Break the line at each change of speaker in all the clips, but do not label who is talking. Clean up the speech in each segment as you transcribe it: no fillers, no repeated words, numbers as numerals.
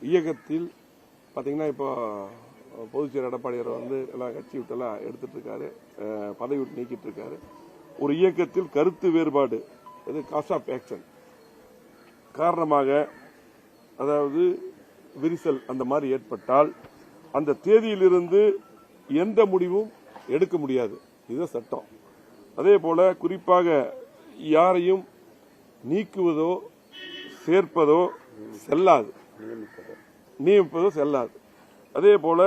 இயக்கத்தில் பார்த்தீங்கன்னா இப்போ பொதுச்செயலர் எடப்பாடியார் வந்து எல்லாம் கட்சி விட்டெல்லாம் எடுத்துட்டு இருக்காரு, பதவி விட்டு நீக்கிட்டு இருக்காரு. ஒரு இயக்கத்தில் கருத்து வேறுபாடு, இது காஸ்ட் ஆஃப் ஆக்ஷன் காரணமாக, அதாவது விரிசல் அந்த மாதிரி ஏற்பட்டால் அந்த தேதியிலிருந்து எந்த முடிவும் எடுக்க முடியாது. இது சட்டம். அதே போல குறிப்பாக யாரையும் நீக்குவதோ சேர்ப்பதோ செல்லாது, நியமிப்பதோ செல்லாது. அதே போல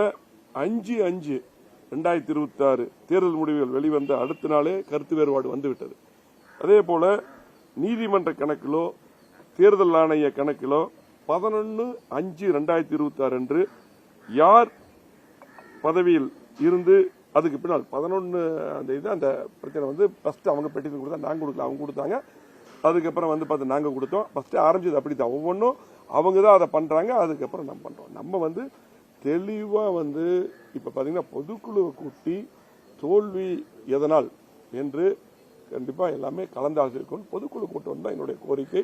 5/5/2026 தேர்தல் முடிவுகள் வெளிவந்த அடுத்த நாளே கருத்து வேறுபாடு வந்துவிட்டது. அதே போல நீதிமன்ற கணக்கிலோ தேர்தல் ஆணைய கணக்கிலோ 11/5/2026 அன்று யார் பதவியில் இருந்து அதுக்கு பின்னால் 11 அந்த பிரச்சனை வந்து ஃபர்ஸ்ட் அவங்க பெட்டிஷன் கொடுத்தா, நாங்க கொடுக்கல, அவங்க கொடுத்தாங்க. அதுக்கப்புறம் வந்து பார்த்து நாங்க கொடுத்தோம். ஃபர்ஸ்ட் ஆரம்பிச்சது அப்படித்தான், ஒவ்வொன்றும் அவங்க தான் அதை பண்றாங்க, அதுக்கப்புறம் நம்ம பண்றோம். நம்ம வந்து தெளிவா வந்து இப்ப பாத்தீங்கன்னா பொதுக்குழுவை கூட்டி தோல்வி எதனால் என்று கண்டிப்பா எல்லாமே கலந்து ஆலோசிக்கணும். பொதுக்குழு கூட்டம் தான் என்னுடைய கோரிக்கை.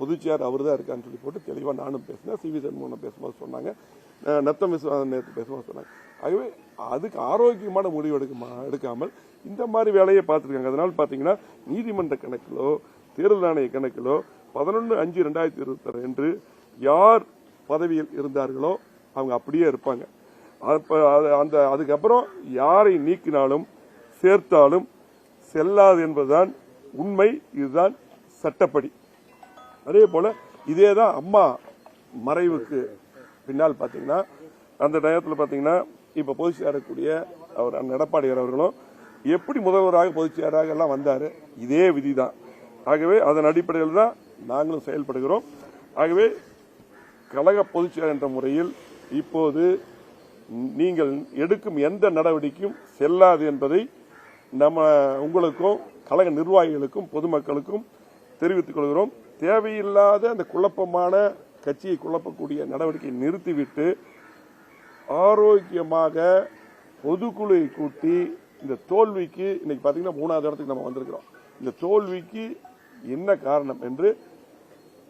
பொதுச்செயலர் அவர் தான் இருக்கான்னு சொல்லி போட்டு தெளிவா நானும் பேசினேன். CV சண்முகம் பேசும்போது சொன்னாங்க, நத்தம் விஸ்வநாதன் நேற்று பேசும்போது சொன்னாங்க. ஆகவே அதுக்கு ஆரோக்கியமான முடிவு எடுக்காமல் இந்த மாதிரி வேலையை பார்த்துருக்காங்க. அதனால பாத்தீங்கன்னா நீதிமன்ற கணக்கிலோ தேர்தல் ஆணைய கணக்கிலோ 11/5/2026 என்று யார் பதவியில் இருந்தார்களோ அவங்க அப்படியே இருப்பாங்க. அதுக்கப்புறம் யாரை நீக்கினாலும் சேர்த்தாலும் செல்லாது என்பதுதான் உண்மை. இதுதான் சட்டப்படி. அதே போல இதேதான் அம்மா மறைவுக்கு பின்னால் பாத்தீங்கன்னா அந்த டயத்தில் பாத்தீங்கன்னா இப்ப பொதுச்செயலாளக்கூடிய அவர் எடப்பாடியார் அவர்களும் எப்படி முதல்வராக பொதுச்செயலராக எல்லாம் வந்தாரு, இதே விதிதான். ஆகவே அதன் அடிப்படையில் தான் நாங்களும் செயல்படுகிறோம். ஆகவே கழக பொதுச்செயலர் என்ற முறையில் இப்போது நீங்கள் எடுக்கும் எந்த நடவடிக்கையும் செல்லாது என்பதை நம்ம உங்களுக்கும் கழக நிர்வாகிகளுக்கும் பொதுமக்களுக்கும் தெரிவித்துக் கொள்கிறோம். தேவையில்லாத அந்த குழப்பமான கட்சியை குழப்பக்கூடிய நடவடிக்கையை நிறுத்திவிட்டு ஆரோக்கியமாக பொதுக்குழுவை கூட்டி இந்த தோல்விக்கு இன்னைக்கு பாத்தீங்கன்னா 3வது இடத்துக்கு நம்ம வந்திருக்கிறோம். இந்த தோல்விக்கு என்ன காரணம் என்று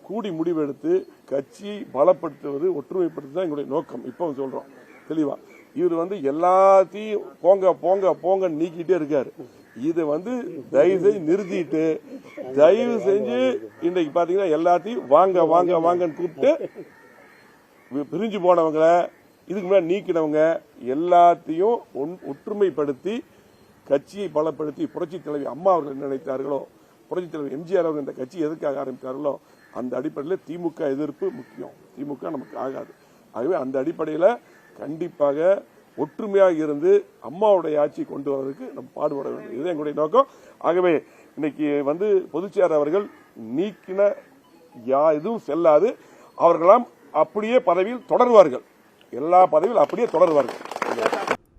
கூடி முடிவெடுத்து கட்சி பலப்படுத்துவது, ஒற்றுமைப்படுத்துவது எங்களுடைய நோக்கம். இப்போ சொல்றோம் தெளிவா. இவர் வந்து எல்லாத்தையும் போங்க போங்க போங்க நீக்கிட்டே இருக்காரு. இது வந்து தயவு செஞ்சு நிறுத்திட்டு, தயவு செஞ்சு இன்னைக்கு பாத்தீங்கன்னா எல்லாத்தையும் வாங்க வாங்க வாங்கன்னு கூப்பிட்டு பிரிஞ்சு போனவங்களை இதுக்கு முன்னாடி நீக்கினவங்க எல்லாத்தையும் ஒற்றுமைப்படுத்தி கட்சியை பலப்படுத்தி புரட்சி தலைவி அம்மா அவர்கள் நினைத்தார்களோ, புரட்சி தலைவி எம்ஜிஆர் அவர்கள் இந்த கட்சி எதுக்காக ஆரம்பித்தார்களோ அந்த அடிப்படையில் திமுக எதிர்ப்பு முக்கியம். திமுக நமக்கு ஆகாது. ஆகவே அந்த அடிப்படையில் கண்டிப்பாக ஒற்றுமையாக இருந்து அம்மாவுடைய ஆட்சி கொண்டு வருவதற்கு நம்ம பாடுபட வேண்டும். இதுதான் எங்களுடைய நோக்கம். ஆகவே இன்னைக்கு வந்து பொதுச்செயலர் அவர்கள் நீக்கின எதுவும் செல்லாது. அவர்களாம் அப்படியே பதவியில் தொடர்வார்கள். எல்லா பதவியில் அப்படியே தொடர்வார்கள்.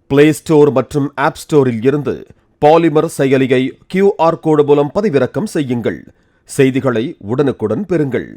பிளே ஸ்டோர் மற்றும் ஆப் ஸ்டோரில் இருந்து பாலிமர் செயலியை QR கோடு மூலம் பதிவிறக்கம் செய்யுங்கள். செய்திகளை உடனுக்குடன் பெறுங்கள்.